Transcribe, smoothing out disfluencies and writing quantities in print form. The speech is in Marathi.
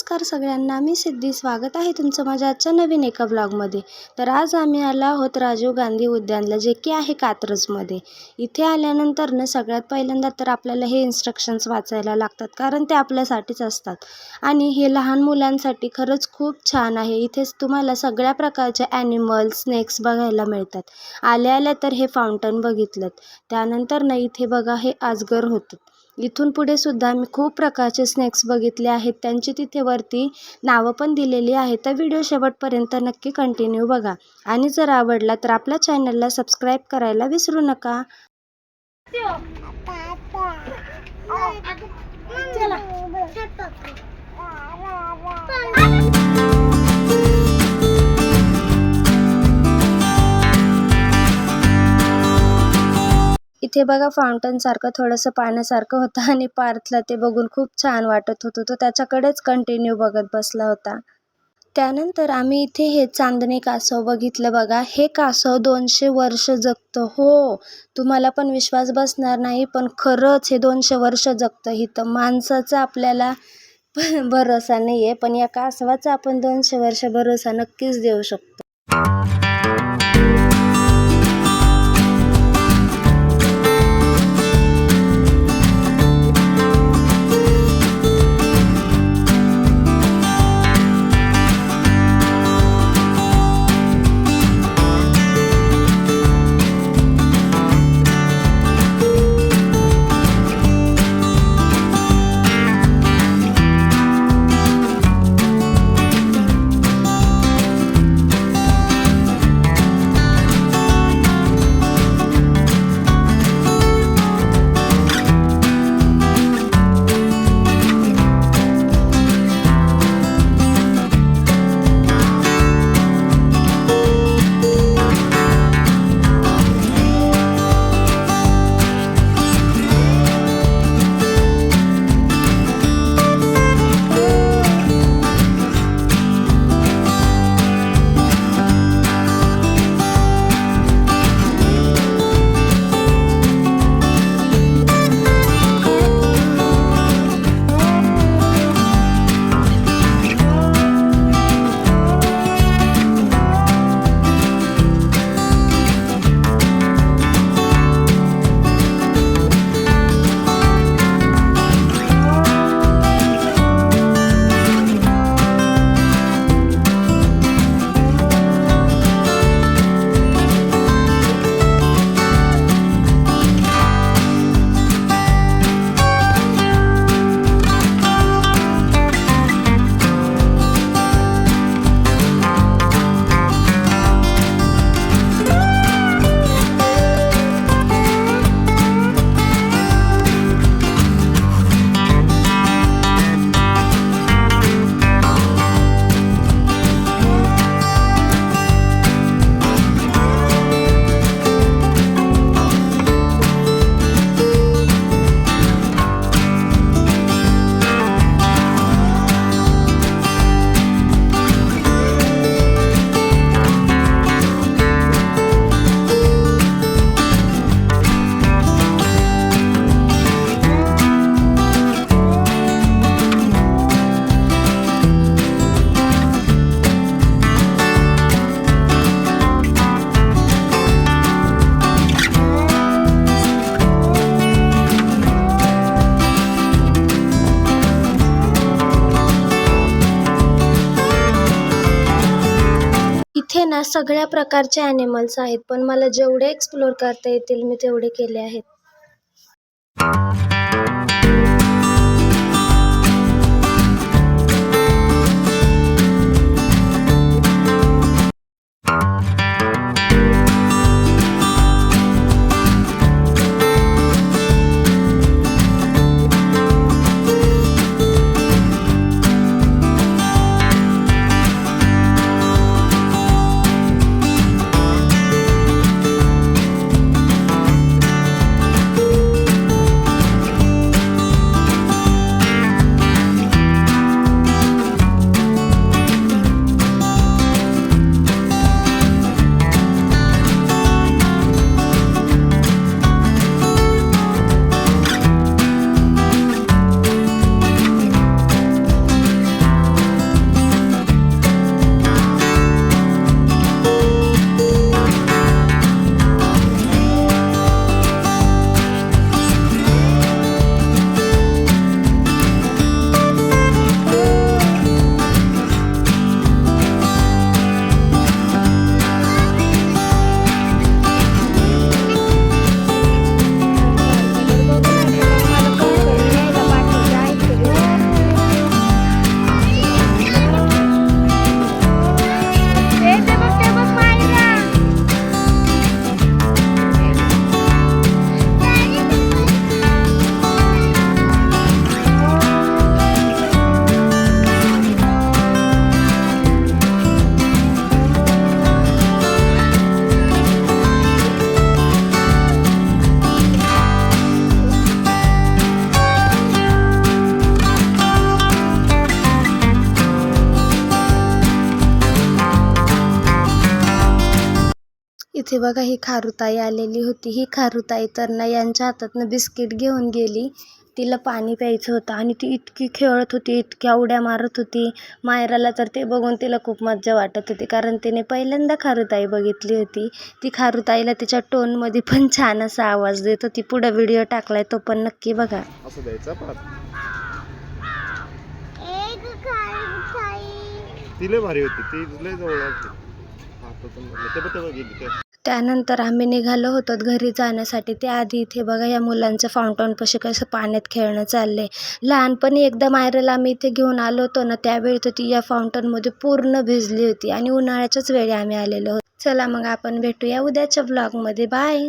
नमस्कार सगळ्यांना, मी सिद्धी. स्वागत आहे तुमचं माझ्या आजच्या नवीन एका ब्लॉगमध्ये. तर आज आम्ही आलो आहोत राजीव गांधी उद्यानला, जे की आहे कात्रजमध्ये. इथे आल्यानंतर ना सगळ्यात पहिल्यांदा तर आपल्याला हे इन्स्ट्रक्शन्स वाचायला लागतात, कारण ते आपल्यासाठीच असतात. आणि हे लहान मुलांसाठी खरंच खूप छान आहे. इथेच तुम्हाला सगळ्या प्रकारचे ॲनिमल्स, स्नेक्स बघायला मिळतात. आल्या तर हे फाउंटन बघितलं. त्यानंतर ना इथे बघा हे अजगर होतं. इथून पुढे सुद्धा मी खूप प्रकारचे स्नेक्स बघितले आहेत. त्यांची तिथे वरती नावं पण दिलेली आहेत. तर व्हिडिओ शेवटपर्यंत नक्की कंटिन्यू बघा. आणि जर आवडला तर आपल्या चॅनलला सबस्क्राईब करायला विसरू नका. इथे बघा फाउंटन सारखं थोडंसं पाण्यासारखं होतं आणि पार्थला ते बघून खूप छान वाटत होतं. तो त्याच्याकडेच कंटिन्यू बघत बसला होता. त्यानंतर आम्ही इथे हे चांदणी कासव बघितलं बघा. हे कासव 200 वर्ष जगतं. हो, तुम्हाला पण विश्वास बसणार नाही, पण खरंच हे 200 वर्ष जगतं. इथं माणसाचा आपल्याला भरोसा नाही आहे, पण या कासवाचा आपण 200 वर्ष भरोसा नक्कीच देऊ शकतो. इथे ना सगळ्या प्रकारचे ॲनिमल्स आहेत, पण मला जेवढे एक्सप्लोअर करता येतील मी तेवढे केले आहेत. इथे बघा ही खारुताई आलेली होती. ही खारुताई तर ना यांच्या हातातनं बिस्किट घेऊन गेली. तिला पाणी प्यायचं होतं आणि ती इतकी खेळत होती, इतक्या उड्या मारत होती. मायराला तर ते बघून तिला खूप मज्जा वाटत होती, कारण तिने पहिल्यांदा खारुताई बघितली होती. ती खारुताईला तिच्या टोनमध्ये पण छान असा आवाज देत होती. पुढे व्हिडिओ टाकलाय, तो पण नक्की बघा. असं द्यायचं पाहत ती लय भारी होती, ती लय जवळ होती. त्यानंतर आम्ही निघालो होतो घरी जाण्यासाठी. त्याआधी इथे बघा या मुलांचं फाउंटन पाशी कसं पाण्यात खेळणं चाललंय. लहानपणी एकदा मायराला आम्ही इथे घेऊन आलो होतो ना, त्यावेळी तर ती या फाउंटनमध्ये पूर्ण भिजली होती आणि उन्हाळ्याच्याच वेळी आम्ही आलेलो होतो. चला मग आपण भेटूया उद्याच्या ब्लॉगमध्ये. बाय.